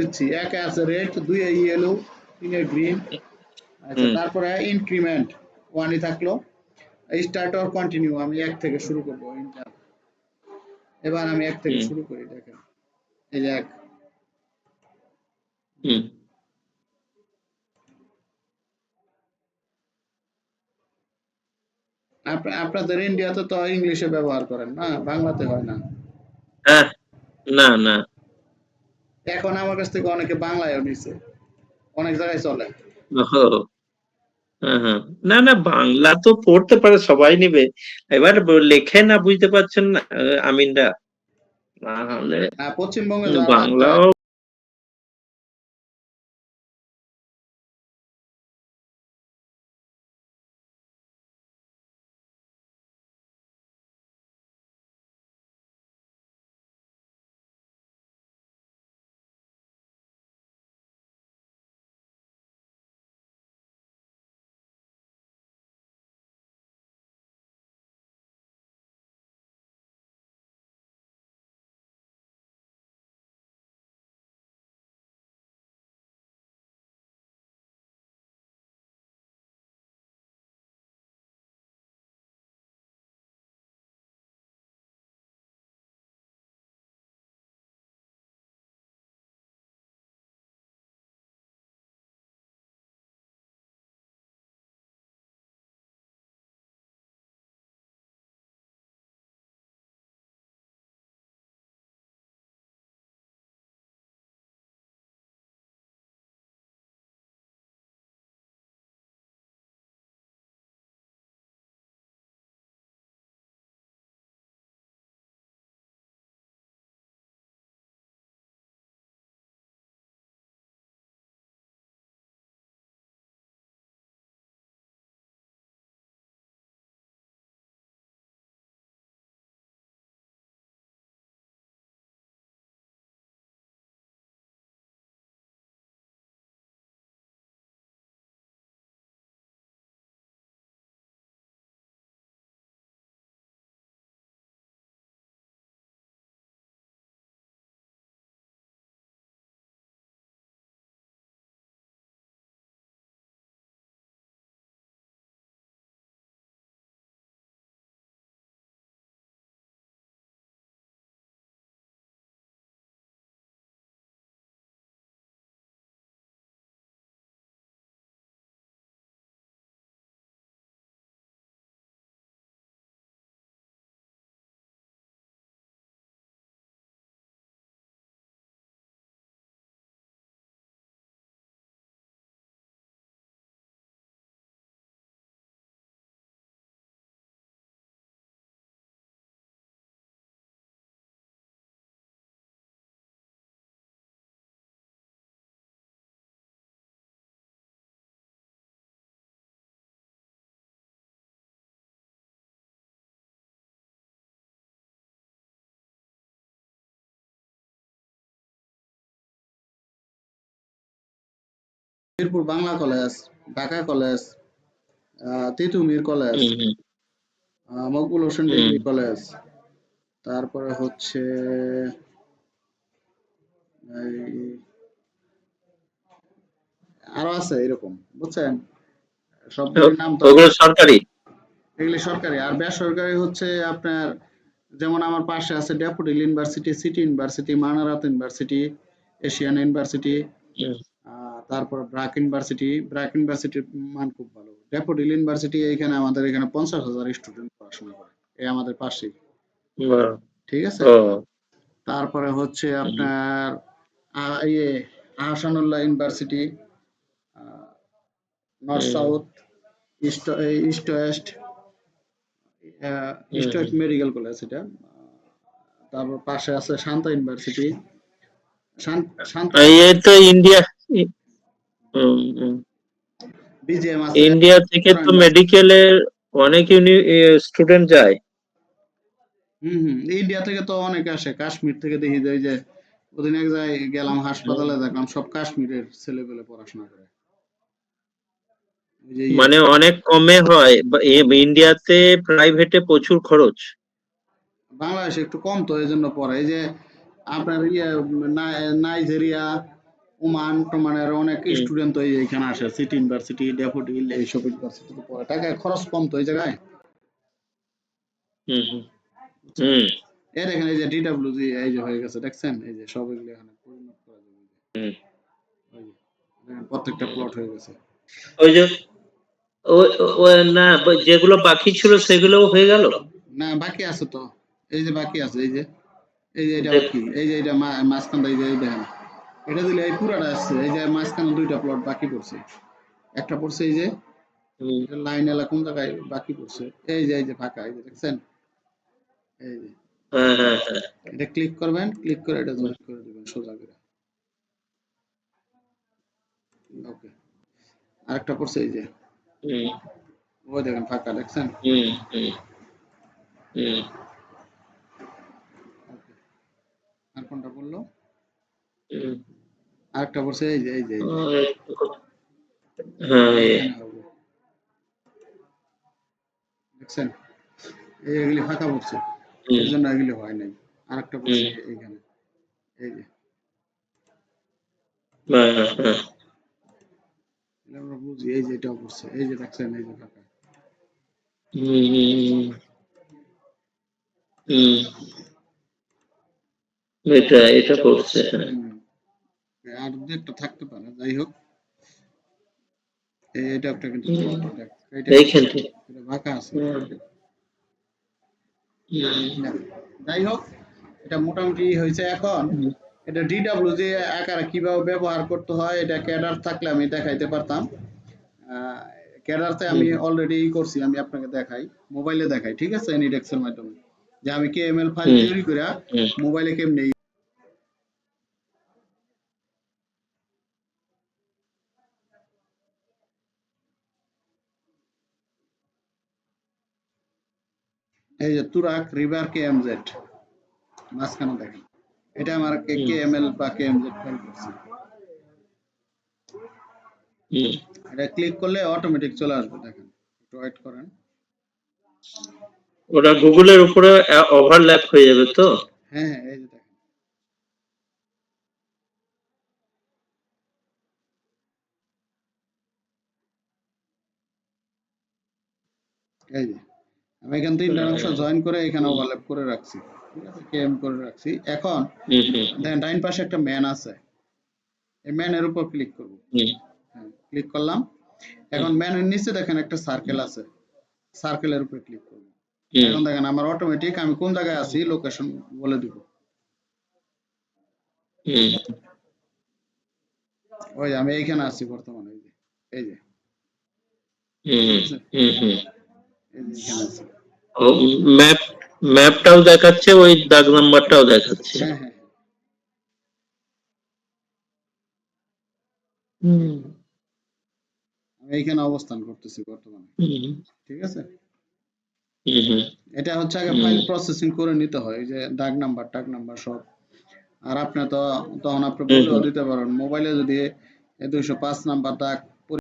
দিচ্ছি, একে আছে রেড, দুই ইয়েলো, তিনে গ্রিন। আচ্ছা, হুম তারপরে ইনক্রিমেন্ট ওয়ানই থাকলো। স্টার্ট অর কন্টিনিউ, আমি এক থেকে শুরু করবো। এবার আমি এক থেকে হুম শুরু করি, দেখেন। এই যে এক। হুম আপনাদের ইন্ডিয়াতে তো ইংলিশে ব্যবহার করেন না, বাংলাতে হয় না। হ্যাঁ, না না। এখন আমার কাছ থেকে অনেকে বাংলায়ও নিছে, অনেক জায়গায় চলে। ও, হ্যাঁ হ্যাঁ। না না, বাংলা তো পড়তে পারে, সবাই নিবে। এবার লেখে না, বুঝতে পারছেন না আমিনরা, না হলে পশ্চিমবঙ্গে যারা যায়। বাংলাও। Mirpur Bangla college, Dhaka college, Titumir college, হুম হুম মকবুল হোসেন হুম ডিগ্রি কলেজ, তারপরে হচ্ছে এই, আরো আছে এরকম, বুঝছেন? সবগুলির নাম তো আমি, ওগুলো সরকারি। এগুলি সরকারি। আর বেসরকারি হচ্ছে আপনার, যেমন আমার পাশে আছে Daffodil university, city university, Manarat university, Asian university, হুম তারপর ব্র্যাক ইউনিভার্সিটি। ব্র্যাক ইউনিভার্সিটির মান খুব ভালো। ড্যাফোডিল ইউনিভার্সিটি, এইখানে আমাদের এখানে 50,000 স্টুডেন্ট পড়াশোনা করে, এই আমাদের পাশেই। বাহ, ঠিক আছে। ও তারপরে হচ্ছে হুম আপনার ইয়ে আহসানুল্লাহ ইউনিভার্সিটি, নর্থ হুম south, east, east west, east হুম ওয়েস্ট মেডিকেল কলেজ এটা। তারপর পাশে আছে শান্তা ইউনিভার্সিটি। শান্তা এই তো ইন্ডিয়া। হুম হুম। বিজিএম আছে, ইন্ডিয়া থেকে তো ইউনিভার্সিটি। মেডিকেলের অনেক স্টুডেন্ট যায়। হুম হুম, ইন্ডিয়া থেকে তো অনেকে আসে, কাশ্মীর থেকে দেখি যায় যে ওদিন এক জায়গায় গেলাম, হুম। হাসপাতালে দেখলাম সব কাশ্মীরের ছেলেপেলে পড়াশোনা করে। ওই যে ইয়ে, মানে অনেক কমে হয় ইন্ডিয়াতে প্রাইভেটে প্রচুর খরচ। বাংলাদেশে একটু কম তো, এই জন্য পড়ে। এই যে আপনার ইয়ে নাইজেরিয়া, ওমান টোমানের অনেক হুম স্টুডেন্ট তো এখানে আসে, সিটি ইউনিভার্সিটি, ড্যাফোডিল এইসব ইউনিভার্সিটিতে পড়ে। টাকা খরচ কম তো এই জায়গায়, হুম হুম বুঝছেন? হুম এর এখানে এই যে ডিডব্লিউজি এই যে হয়ে গেছে, দেখছেন? এই যে সব এগুলো এখানে পরিণত করা যাবে। হুম ওই যে দেখেন প্রত্যেকটা প্লট হয়ে গেছে। ওই যে ওই ওই না যেগুলো বাকি ছিল সেগুলোও হয়ে গেল। না বাকি আছে তো, এই যে বাকি আছে, এই যে এটা দেখ বাকি, এই যে এটা মাঝখানটা, এই যে এই দেখেন, এটা দিলে এই পুরাটা আসছে, এই যে মাঝখানে দুইটা প্লট বাকি পড়ছে, একটা পড়ছে এই যে হুম এটা লাইন এলা কোন জায়গায় বাকি পড়ছে, এই যে ফাঁকা, এই যে দেখছেন? এই যে হ্যাঁ হ্যাঁ হ্যাঁ এটা ক্লিক করবেন, ক্লিক করে এটা হুম জয়েন করে দিবেন সোজা করে। ওকে, আরেকটা পড়ছে এই যে, হুম ওই দেখেন ফাঁকা, দেখছেন? হুম হুম হুম ওকে, আর কোনটা পড়লো? হুম আরেকটা পড়ছে এই যে আর একটু হ্যাঁ এইখানে হবে, দেখছেন? এগুলি ফাঁকা পড়ছে, হুম এর জন্য এগুলি হয় নাই। আরেকটা পড়ছে হুম এইখানে, এই যে হ্যাঁ হ্যাঁ হ্যাঁ এটা আমরা বুঝি, এই যে এটাও পড়ছে, এই যে দেখছেন, এই যে ফাঁকা। হুম হুম হুম এটা করছে হ্যাঁ হুম, আর দু একটা থাকতে পারে, যাই হোক। এটা একটা কিন্তু হুম প্লট, এটা কিন্তু এইখান থেকে এটা ফাঁকা আছে। হুম না, যাই হোক, এটা মোটামুটি হয়েছে। এখন হুম এটা ডিডব্লিউজি আকারে কিভাবে ব্যবহার করতে হয়, এটা ক্যাডার থাকলে আমি দেখাইতে পারতাম। ক্যাডারতে আমি হুম অলরেডি করছি, আমি আপনাকে দেখাই, মোবাইলে দেখাই, ঠিক আছে? এনিডেক্সের মাধ্যমে যে আমি কেএমএল ফাইল হুম তৈরি করে হুম মোবাইলে কেমনে, এই যে তুরাক রিভার কেএমজেড মাঝখানে দেখেন, এটা আমার হুম কেএমএল বা কেএমজেড ফাইল করছি। হুম এটা ক্লিক করলে অটোমেটিক চলে আসবে, দেখেন, একটু ওয়েট করেন। ওটা গুগলের উপরে ওভারল্যাপ হয়ে যাবে তো। হ্যাঁ হ্যাঁ, এই যে দেখেন, এই যে আমি এখান থেকে তিনটা নকশা জয়েন করে এখানে হুম ওভারল্যাপ করে রাখছি, ঠিক আছে? কেএম করে রাখছি। এখন হুম হুম দেখেন ডাইন পাশে একটা ম্যান আছে, এই ম্যানের উপর ক্লিক করব। হুম হ্যাঁ, ক্লিক করলাম। এখন ম্যানের নিচে দেখেন একটা সার্কেল আছে, সার্কেলের উপরে ক্লিক করব। হুম এখন দেখেন আমার অটোমেটিক আমি কোন জায়গায় আছি লোকেশন বলে দিব। হুম ওই যে আমি এইখানে আছি বর্তমানে, এই যে ঠিক হুম আছে, হুম হুম এই যে এখানে আছি। ও ম্যাপটাও দেখাচ্ছে, ওই দাগ নাম্বারটাও দেখাচ্ছে। হ্যাঁ হ্যাঁ, হুম আমি এইখানে অবস্থান করতেছি বর্তমানে, হুম ঠিক আছে? হুম হুম এটা হচ্ছে আগে হুম ফাইল প্রসেসিং করে নিতে হয়, এই যে দাগ নাম্বার টাগ নাম্বার সব। আর আপনি তো তখন আপনি হুম বলেও হুম দিতে পারেন মোবাইলে যদি 205 নাম্বার দাগ